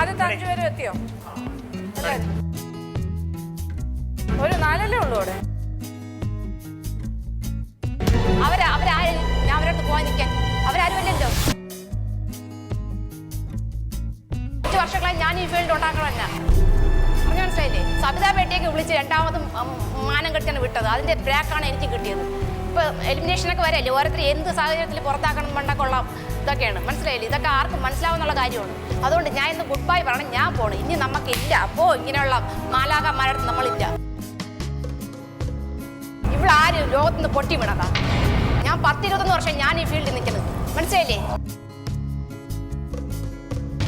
ആദ്യത്തെ 5 പേരും എത്തിയോ? ഒരു 4 ഉള്ളൂ അവിടെ. അവരാരും ഞാൻ അവരോട് പോകാൻ നിൽക്കാൻ അവരാരും അല്ലല്ലോ. 5 വർഷങ്ങളായി ഞാൻ ഈ ഫീൽഡ് ഉണ്ടാക്കണമല്ല. പറഞ്ഞു മനസ്സിലായില്ലേ? സബിതാ പേട്ടിയൊക്കെ വിളിച്ച് 2ാമതും മാനം കെട്ടിയാണ് വിട്ടത്. അതിന്റെ ബ്രാക്കാണ് എനിക്ക് കിട്ടിയത്. ഇപ്പൊ എലിമിനേഷനൊക്കെ വരല്ലേ, ഓരോരുത്തർ എന്ത് സാഹചര്യത്തിൽ പുറത്താക്കണം കൊള്ളാം ഇതൊക്കെയാണ്. മനസ്സിലായില്ലേ? ഇതൊക്കെ ആർക്കും മനസ്സിലാവുന്നുള്ള കാര്യമാണ്. അതുകൊണ്ട് ഞാൻ ഇന്ന് ഗുഡ് ബൈ പറയണം, ഞാൻ പോണം. ഇനി നമുക്കില്ല അപ്പോ ഇങ്ങനെയുള്ള മാലാകന്മാരടുത്ത് നമ്മളില്ല. ഇവിടെ ആര് ലോകത്തുനിന്ന് പൊട്ടി വീണതാ? ഞാൻ 10-21 വർഷം ഞാൻ ഈ ഫീൽഡിൽ നിൽക്കുന്നത്. മനസ്സിലായില്ലേ?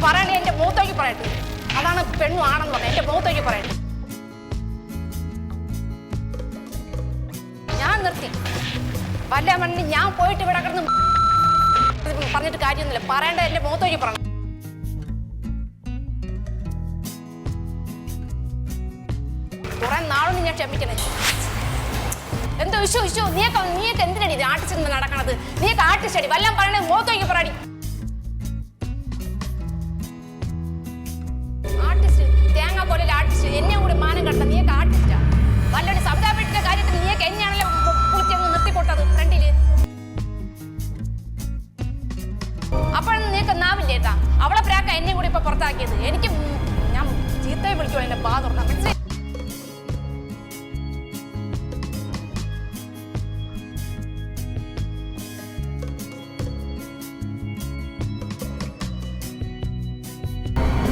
പറയണേ എന്റെ മൂത്തോക്ക് പറയട്ടെ. അതാണ് പെണ്ണു ആണെന്ന് പറഞ്ഞത്. എന്റെ മൂത്തോക്ക് പറയട്ടെ. ഞാൻ നിർത്തി. വല്ല മണ്ണി ഞാൻ പോയിട്ട് ഇവിടെ കിടന്ന് പറഞ്ഞിട്ട് കാര്യമൊന്നുമില്ല. പറയേണ്ടത് എന്റെ മൂത്തോക്ക് പറയണം. കുറെ നാളൊന്നും ഞാൻ ക്ഷമിക്കണേ. എന്തോ വിഷു നീയൊക്കെ എന്തിനടി ഇത് ആർട്ടിസ്റ്റ് നടക്കണത്? നീയൊക്കെ ആർട്ടിസ്റ്റ് അടി. വല്ലതും പറയണേ മൂത്തോക്ക് പറയടി. ആർട്ടിസ്റ്റ് തേങ്ങ കൊല്ലൽ ആർട്ടിസ്റ്റ്. എന്നെ കൂടി മാനം കണ്ട നീയൊക്കെ ആർട്ടിസ്റ്റാ. വല്ലൊരു സബിതാ പേട്ടിന്റെ കാര്യത്തിൽ നീയൊക്കെ എന്നെയാണല്ലോ കുളിച്ച് അങ്ങ് നിർത്തിക്കൊട്ടത് ഫ്രണ്ടില്. അപ്പോഴൊന്നും നീക്ക് നാവില്ലേ ഏട്ടാ? അവളെ പ്രാക്ക എന്നെയും കൂടി ഇപ്പൊ പുറത്താക്കിയത്. എനിക്ക് ഞാൻ ചീത്തയെ വിളിക്കുവാ എന്നെ ബാ തുറക്കാം. മനസ്സിലായി?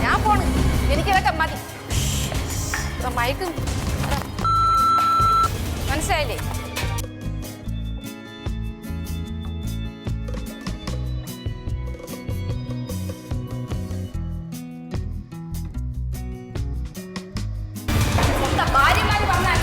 ഞാൻ പോണ്. എനിക്കിതൊക്കെ മതി. മയക്കും മനസ്സിലായില്ലേ? ഭാര്യമാര് പറഞ്ഞാൽ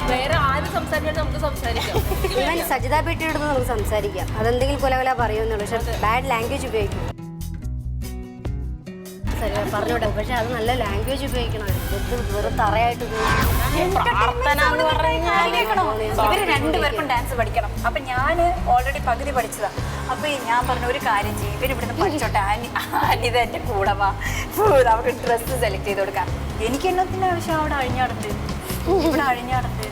വേറെ ആര് സംസാരിക്കാണ്ട് നമുക്ക് സംസാരിക്കാം. സജിതാ പേട്ടിയോട് നമുക്ക് സംസാരിക്കാം. അതെന്തെങ്കിലും കൊല പറയുമെന്നുള്ളൂ. പക്ഷെ ബാഡ് ലാംഗ്വേജ് ഉപയോഗിക്കും. പറഞ്ഞോട്ടെ, പക്ഷെ അത് നല്ല ലാംഗ്വേജ് ഉപയോഗിക്കണം. വെറും തറയായിട്ട് ഇവര് 2 പേർക്കും ഡാൻസ് പഠിക്കണം. അപ്പൊ ഞാൻ ഓൾറെഡി പകുതി പഠിച്ചതാ. അപ്പൊ ഞാൻ പറഞ്ഞ ഒരു കാര്യം ചെയ്യും, ഇവരിവിടുന്ന് പഠിച്ചോട്ടെ. അനിത എന്റെ കൂടെ വാ, നമുക്ക് ഡ്രസ്സ് സെലക്ട് ചെയ്ത് കൊടുക്കാം. എനിക്ക് എന്നത്തിന്റെ ആവശ്യം അവിടെ അഴിഞ്ഞാടുന്നത്. ഇവിടെ അഴിഞ്ഞാടുന്നത്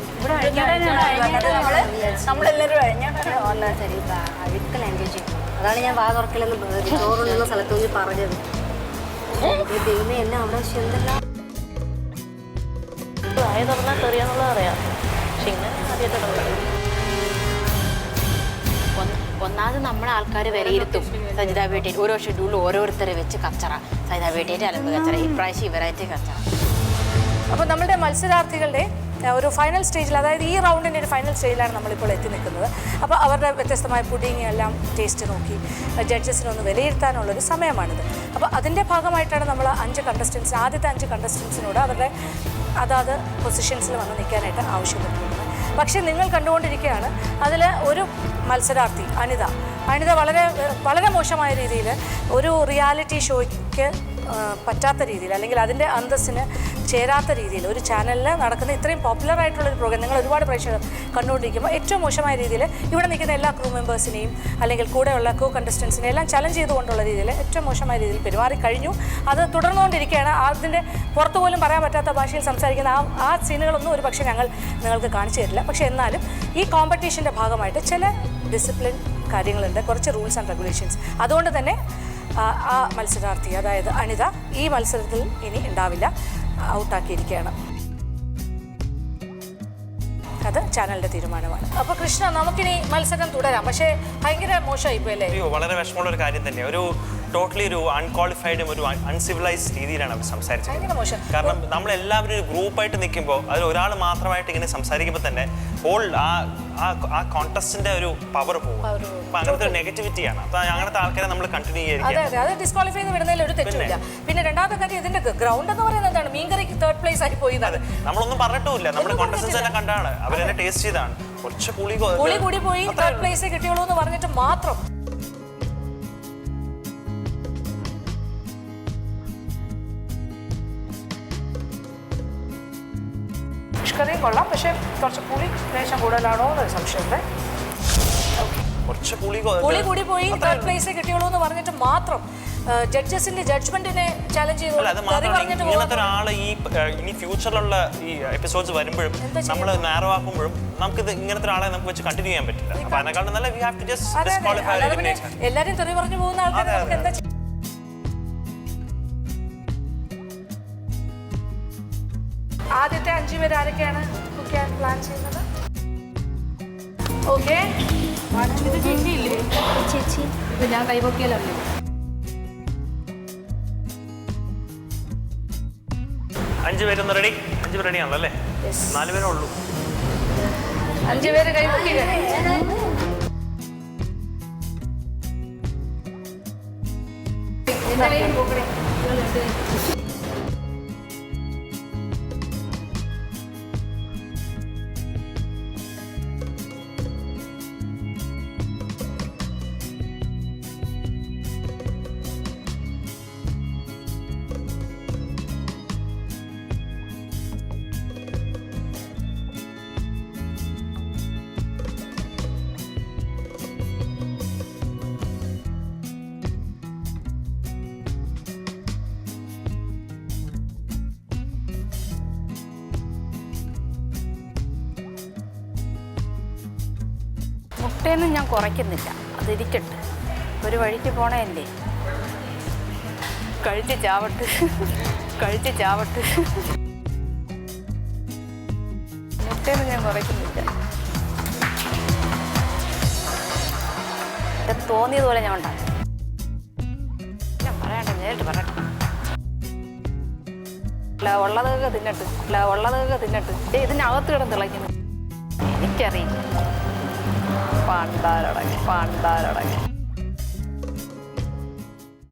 നമ്മളെല്ലാവരും അഴിഞ്ഞാടാണ്. അഴുക്ക ലാംഗ്വേജ്. അതാണ് ഞാൻ വാ തുറക്കില്ലെന്ന് ചോറുണ്ടെന്ന സ്ഥലത്ത് വെച്ച് പറഞ്ഞത്. ദൈവമേ, എന്നെ അവിടെ എന്തെല്ലാം വായ തുറന്നാൽ തെറിയാന്നുള്ളത് അറിയാം. പക്ഷെ ഇങ്ങനെ ആദ്യമായിട്ട് ഒന്നാമത് നമ്മളെ ആൾക്കാർ വിലയിരുത്തും. സജിതാ പേട്ടിയിൽ ഓരോ ഷെഡ്യൂളിൽ ഓരോരുത്തരെ വെച്ച് കച്ചറ. സജിതാ പേട്ടിയായിട്ട് അലമ്പ് കച്ചറ, ഇപ്രാവശ്യം ഇവരായിട്ട് കച്ചറ. അപ്പോൾ നമ്മുടെ മത്സരാർത്ഥികളുടെ ഒരു ഫൈനൽ സ്റ്റേജിൽ, അതായത് ഈ റൗണ്ടിൻ്റെ ഒരു ഫൈനൽ സ്റ്റേജിലാണ് നമ്മളിപ്പോൾ എത്തി നിൽക്കുന്നത്. അപ്പോൾ അവരുടെ വ്യത്യസ്തമായ പുഡിങ് എല്ലാം ടേസ്റ്റ് നോക്കി ജഡ്ജസിനൊന്ന് വിലയിരുത്താനുള്ളൊരു സമയമാണിത്. അപ്പോൾ അതിൻ്റെ ഭാഗമായിട്ടാണ് നമ്മൾ 5 കണ്ടസ്റ്റൻസ്, ആദ്യത്തെ 5 കണ്ടസ്റ്റൻസിനോട് അവരുടെ അതാത് പൊസിഷൻസിൽ വന്ന് നിൽക്കാനായിട്ട് ആവശ്യപ്പെട്ടിട്ടുണ്ട്. പക്ഷേ നിങ്ങൾ കണ്ടുകൊണ്ടിരിക്കുകയാണ്, അതിൽ ഒരു മത്സരാർത്ഥി അനിത വളരെ വളരെ മോശമായ രീതിയിൽ ഒരു റിയാലിറ്റി ഷോയ്ക്ക് പറ്റാത്ത രീതിയിൽ, അല്ലെങ്കിൽ അതിൻ്റെ അന്തസ്സിന് ചേരാത്ത രീതിയിൽ, ഒരു ചാനലിൽ നടക്കുന്ന ഇത്രയും പോപ്പുലർ ആയിട്ടുള്ളൊരു പ്രോഗ്രാം നിങ്ങൾ ഒരുപാട് പ്രേക്ഷകർ കണ്ടുകൊണ്ടിരിക്കുമ്പോൾ ഏറ്റവും മോശമായ രീതിയിൽ ഇവിടെ നിൽക്കുന്ന എല്ലാ ക്രൂ മെമ്പേഴ്സിനെയും അല്ലെങ്കിൽ കൂടെയുള്ള കോ കണ്ടസ്റ്റൻസിനെയും എല്ലാം ചലഞ്ച് ചെയ്തുകൊണ്ടുള്ള രീതിയിൽ ഏറ്റവും മോശമായ രീതിയിൽ പെരുമാറി കഴിഞ്ഞു. അത് തുടർന്നുകൊണ്ടിരിക്കുകയാണ്. അതിൻ്റെ പുറത്തു പോലും പറയാൻ പറ്റാത്ത ഭാഷയിൽ സംസാരിക്കുന്ന ആ സീനുകളൊന്നും ഒരു പക്ഷേ ഞങ്ങൾ നിങ്ങൾക്ക് കാണിച്ചു തരില്ല. പക്ഷേ എന്നാലും ഈ കോമ്പറ്റീഷൻ്റെ ഭാഗമായിട്ട് ചില ഡിസിപ്ലിൻ കാര്യങ്ങളുണ്ട്, കുറച്ച് റൂൾസ് ആൻഡ് റെഗുലേഷൻസ്. അതുകൊണ്ട് തന്നെ ആ മത്സരാർത്ഥി, അതായത് അനിത, ഈ മത്സരത്തിൽ ഇനി ഉണ്ടാവില്ല, ഔട്ടാക്കിയിരിക്കുകയാണ്. അത് ചാനലിന്റെ തീരുമാനമാണ്. അപ്പോൾ കൃഷ്ണ, നമുക്കിനി മത്സരം തുടരാം. പക്ഷേ ഭയങ്കര മോശമായി പോയല്ലേ? വളരെ വിഷമമുള്ള ഒരു കാര്യം തന്നെയാണ്. ഒരു ടോട്ടലി ഒരു അൺക്വാളിഫൈഡും ഒരു അൺസിവിലൈസ്ഡ് രീതിയിലാണ് അവർ സംസാരിച്ചത്. കാരണം നമ്മളെല്ലാവരും ഒരു ഗ്രൂപ്പായിട്ട് നിൽക്കുമ്പോൾ അതിൽ ഒരാൾ മാത്രമായിട്ട് ഇങ്ങനെ സംസാരിക്കുമ്പോൾ തന്നെ ഹോൾ ആ കോൺടെസ്റ്റിന്റെ ഒരു പവർ പോകും. അപ്പൊ അങ്ങനത്തെ ഒരു നെഗറ്റിവിറ്റിയാണ്. അപ്പൊ അങ്ങനത്തെ ആൾക്കാരെ നമ്മൾ കണ്ടിന്യൂ ചെയ്യുക. അത് ഡിസ്ക്വാളിഫൈ ചെയ്ത് വിടുന്നതിൽ ഒരു തെറ്റില്ല. പിന്നെ രണ്ടാമത്തെ കാര്യം, ഇതിന്റെ ഗ്രൗണ്ട് എന്ന് പറയുന്നത് എന്താണ്? മീൻകറിക്ക് 3rd place ആയി പോയി. നമ്മളൊന്നും പറഞ്ഞിട്ടില്ല, നമ്മൾ കോൺടെസ്റ്റൻസ് തന്നെ കണ്ടാണ്, അവരെന്നെ ടേസ്റ്റ് ചെയ്താണ്. കുറച്ച് പുളി കൂടി പോയി 3rd place കിട്ടിയുള്ളൂ എന്ന് പറഞ്ഞിട്ട് മാത്രം ഫിഷ് കറിയും കൊള്ളാം, പക്ഷേ കുറച്ച് പുളി ലേശം കൂടുതലാണോ എന്നൊരു സംശയമുണ്ട്. കുറച്ച് പുളി കൂടി പോയി തേർഡ് പ്ലേസേ കിട്ടിയുള്ളൂ എന്ന് പറഞ്ഞിട്ട് മാത്രം ജഡ്ജസിന്റെ ജഡ്ജ്മെന്റിനെ ചാലഞ്ച് ചെയ്തു. അത് മാത്രമല്ല, ഇങ്ങനത്തെ ഒരാൾ ഇനി ഫ്യൂച്ചറിലുള്ള ഈ എപ്പിസോഡ്സ് വരുമ്പോഴും നമ്മൾ നാരോ ആക്കുമ്പോഴും നമുക്കിത് ഇങ്ങനത്തെ ഒരാളെ നമുക്ക് വെച്ച് കണ്ടിന്യൂ ചെയ്യാൻ പറ്റില്ല. അപ്പൊ അതിനെക്കാളും നല്ല we have to just disqualify. എല്ലാരും തെറി പറഞ്ഞു പോകുന്ന ആൾക്കാരെ നമുക്ക് എന്താ ചെയ്യാം? ആദ്യത്തെ 5 പേര് ആരൊക്കെയാണ് കുക്ക് ചെയ്യാൻ പ്ലാൻ ചെയ്യുന്നത്? ഓക്കെ, ചേച്ചി ഞാൻ കൈപൊക്കിയല്ലേ. 5 പേരൊന്ന് റെഡി? 5 പേര് റെഡിയാണല്ലോ അല്ലേ? 4 പേരേ ഉള്ളൂ. 5 പേര് കൈ പൊക്കി. മുട്ടയൊന്നും ഞാൻ കുറയ്ക്കുന്നില്ല, അതിരിക്കട്ടെ. ഒരു വഴിക്ക് പോണേല്ലേ, കഴിച്ച് ചാവട്ട്. മുട്ടയൊന്നും ഞാൻ കുറയ്ക്കുന്നില്ല. തോന്നിയതുപോലെ ഞാൻ ഉണ്ടാക്കും. ഞാൻ പറയണ്ട, നേരിട്ട് പറയട്ടെ. ഉള്ളതൊക്കെ തിന്നട്ട്. ഇതിനകത്ത് കിടന്ന് തിളയ്ക്കുന്നു. എനിക്കറിയില്ല. പാണ്ടാലടങ്ങ്